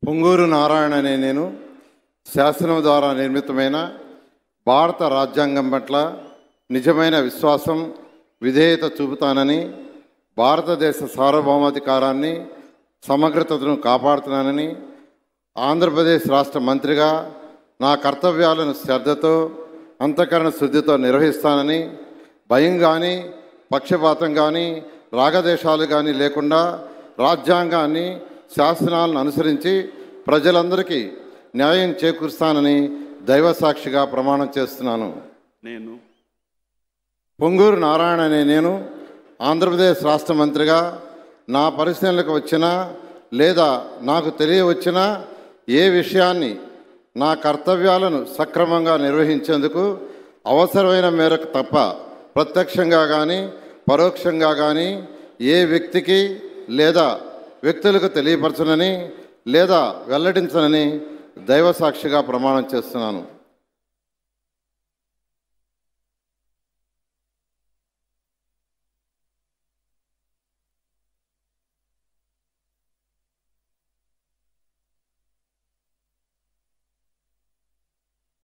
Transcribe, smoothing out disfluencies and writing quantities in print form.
పొంగూరు నారాయణ అనే నేను శాసనం ద్వారా నిర్మితమైన భారత రాజ్యాంగం పట్ల నిజమైన విశ్వాసం, విధేయత చూపుతానని, భారతదేశ సార్వభౌమాధికారాన్ని, సమగ్రతను కాపాడుతున్నానని, ఆంధ్రప్రదేశ్ రాష్ట్ర మంత్రిగా నా కర్తవ్యాలను శ్రద్ధతో, అంతఃకరణ శుద్ధితో నిర్వహిస్తానని, భయం కానీ, పక్షపాతం కానీ, రాగదేశాలు కానీ లేకుండా రాజ్యాంగాన్ని, శాసనాలను అనుసరించి ప్రజలందరికీ న్యాయం చేకూరుస్తానని దైవసాక్షిగా ప్రమాణం చేస్తున్నాను. నేను పొంగూరు నారాయణ అనే నేను ఆంధ్రప్రదేశ్ రాష్ట్ర మంత్రిగా నా పరిశీలనకు వచ్చినా లేదా నాకు తెలియవచ్చినా ఏ విషయాన్ని నా కర్తవ్యాలను సక్రమంగా నిర్వహించేందుకు అవసరమైన మేరకు తప్ప ప్రత్యక్షంగా కానీ పరోక్షంగా కానీ ఏ వ్యక్తికి లేదా వ్యక్తులకు తెలియపరచనని లేదా వెల్లడించనని దైవసాక్షిగా ప్రమాణం చేస్తున్నాను.